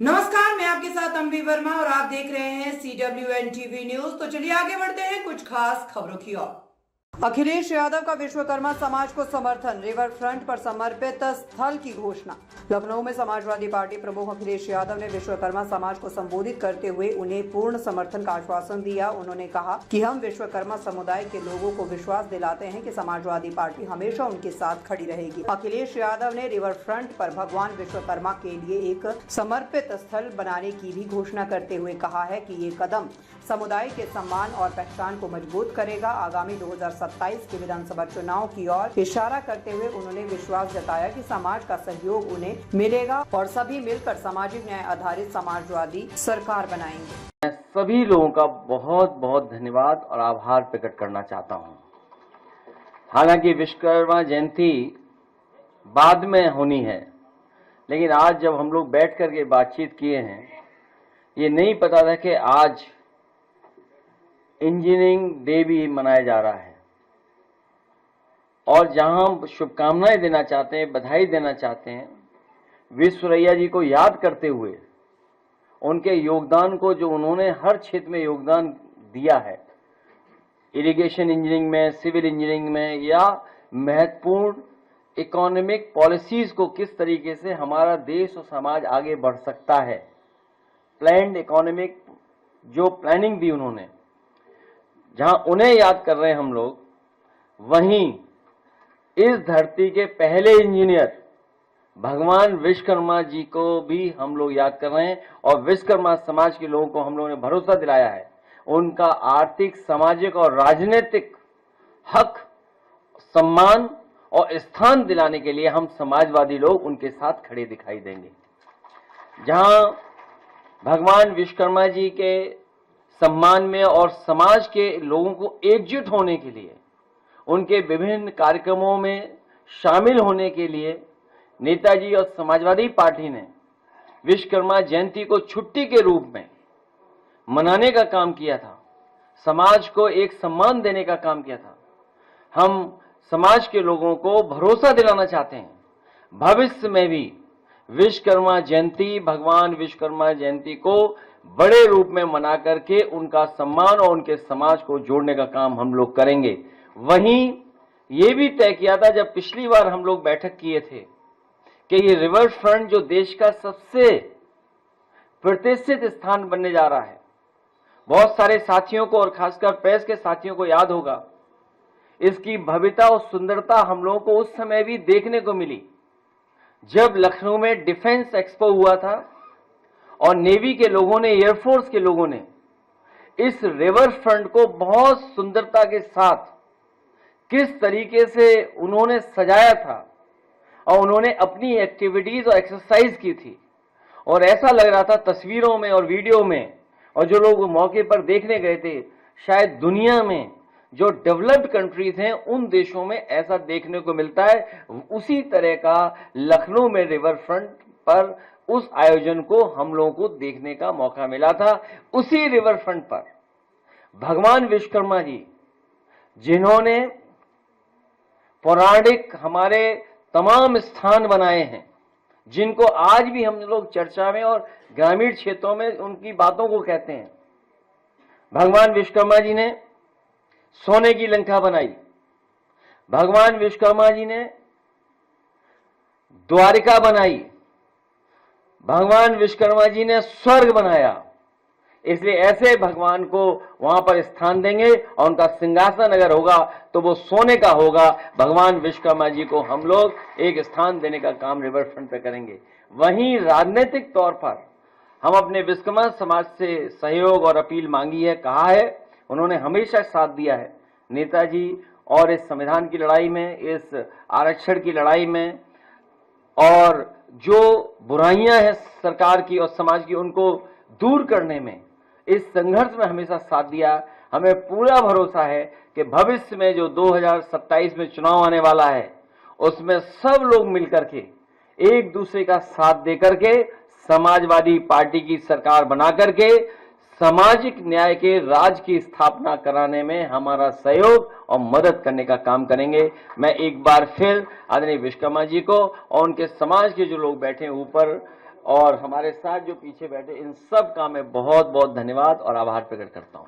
नमस्कार, मैं आपके साथ अम्बी वर्मा और आप देख रहे हैं CWN TV न्यूज। तो चलिए आगे बढ़ते हैं कुछ खास खबरों की ओर। अखिलेश यादव का विश्वकर्मा समाज को समर्थन, रिवर फ्रंट पर समर्पित स्थल की घोषणा। लखनऊ में समाजवादी पार्टी प्रमुख अखिलेश यादव ने विश्वकर्मा समाज को संबोधित करते हुए उन्हें पूर्ण समर्थन का आश्वासन दिया। उन्होंने कहा कि हम विश्वकर्मा समुदाय के लोगों को विश्वास दिलाते हैं कि समाजवादी पार्टी हमेशा उनके साथ खड़ी रहेगी। अखिलेश यादव ने रिवर फ्रंट पर भगवान विश्वकर्मा के लिए एक समर्पित स्थल बनाने की भी घोषणा करते हुए कहा है कि ये कदम समुदाय के सम्मान और पहचान को मजबूत करेगा। आगामी 2027 के विधानसभा चुनाव की ओर इशारा करते हुए उन्होंने विश्वास जताया कि समाज का सहयोग उन्हें मिलेगा और सभी मिलकर सामाजिक न्याय आधारित समाजवादी सरकार बनाएंगे। मैं सभी लोगों का बहुत बहुत धन्यवाद और आभार प्रकट करना चाहता हूं। हालांकि विश्वकर्मा जयंती बाद में होनी है, लेकिन आज जब हम लोग बैठ करके बातचीत किए हैं, ये नहीं पता था कि आज इंजीनियरिंग डे भी मनाया जा रहा है। और जहां हम शुभकामनाएं देना चाहते हैं, बधाई देना चाहते हैं, विश्वरैया जी को याद करते हुए उनके योगदान को, जो उन्होंने हर क्षेत्र में योगदान दिया है, इरिगेशन इंजीनियरिंग में, सिविल इंजीनियरिंग में, या महत्वपूर्ण इकोनॉमिक पॉलिसीज को किस तरीके से हमारा देश और समाज आगे बढ़ सकता है, प्लान्ड इकोनॉमिक जो प्लानिंग दी उन्होंने, जहां उन्हें याद कर रहे हैं हम लोग, वहीं इस धरती के पहले इंजीनियर भगवान विश्वकर्मा जी को भी हम लोग याद कर रहे हैं। और विश्वकर्मा समाज के लोगों को हम लोगों ने भरोसा दिलाया है, उनका आर्थिक, सामाजिक और राजनीतिक हक, सम्मान और स्थान दिलाने के लिए हम समाजवादी लोग उनके साथ खड़े दिखाई देंगे। जहां भगवान विश्वकर्मा जी के सम्मान में और समाज के लोगों को एकजुट होने के लिए, उनके विभिन्न कार्यक्रमों में शामिल होने के लिए नेताजी और समाजवादी पार्टी ने विश्वकर्मा जयंती को छुट्टी के रूप में मनाने का काम किया था, समाज को एक सम्मान देने का काम किया था। हम समाज के लोगों को भरोसा दिलाना चाहते हैं, भविष्य में भी विश्वकर्मा जयंती, भगवान विश्वकर्मा जयंती को बड़े रूप में मना करके उनका सम्मान और उनके समाज को जोड़ने का काम हम लोग करेंगे। वहीं ये भी तय किया था जब पिछली बार हम लोग बैठक किए थे कि ये रिवर फ्रंट जो देश का सबसे प्रतिष्ठित स्थान बनने जा रहा है, बहुत सारे साथियों को और खासकर प्रेस के साथियों को याद होगा, इसकी भव्यता और सुंदरता हम लोगों को उस समय भी देखने को मिली जब लखनऊ में डिफेंस एक्सपो हुआ था और नेवी के लोगों ने, एयरफोर्स के लोगों ने इस रिवर फ्रंट को बहुत सुंदरता के साथ किस तरीके से उन्होंने सजाया था और उन्होंने अपनी एक्टिविटीज और एक्सरसाइज की थी। और ऐसा लग रहा था तस्वीरों में और वीडियो में, और जो लोग मौके पर देखने गए थे, शायद दुनिया में जो डेवलप्ड कंट्रीज हैं उन देशों में ऐसा देखने को मिलता है। उसी तरह का लखनऊ में रिवर फ्रंट पर उस आयोजन को हम लोगों को देखने का मौका मिला था। उसी रिवर फ्रंट पर भगवान विश्वकर्मा जी, जिन्होंने पौराणिक हमारे तमाम स्थान बनाए हैं, जिनको आज भी हम लोग चर्चा में और ग्रामीण क्षेत्रों में उनकी बातों को कहते हैं। भगवान विश्वकर्मा जी ने सोने की लंका बनाई, भगवान विश्वकर्मा जी ने द्वारिका बनाई, भगवान विश्वकर्मा जी ने स्वर्ग बनाया। इसलिए ऐसे भगवान को वहां पर स्थान देंगे और उनका सिंहासन अगर होगा तो वो सोने का होगा। भगवान विश्वकर्मा जी को हम लोग एक स्थान देने का काम रिवर फ्रंट पे करेंगे। वहीं राजनीतिक तौर पर हम अपने विश्वकर्मा समाज से सहयोग और अपील मांगी है, कहा है, उन्होंने हमेशा साथ दिया है नेताजी और इस संविधान की लड़ाई में, इस आरक्षण की लड़ाई में, और जो बुराइयां हैं सरकार की और समाज की उनको दूर करने में, इस संघर्ष में हमेशा साथ दिया। हमें पूरा भरोसा है कि भविष्य में जो 2027 में चुनाव आने वाला है, उसमें सब लोग मिलकर के एक दूसरे का साथ देकर के समाजवादी पार्टी की सरकार बना करके सामाजिक न्याय के राज की स्थापना कराने में हमारा सहयोग और मदद करने का काम करेंगे। मैं एक बार फिर आदरणीय विश्वकर्मा जी को और उनके समाज के जो लोग बैठे हैं ऊपर और हमारे साथ जो पीछे बैठे, इन सब का मैं बहुत बहुत धन्यवाद और आभार प्रकट करता हूं।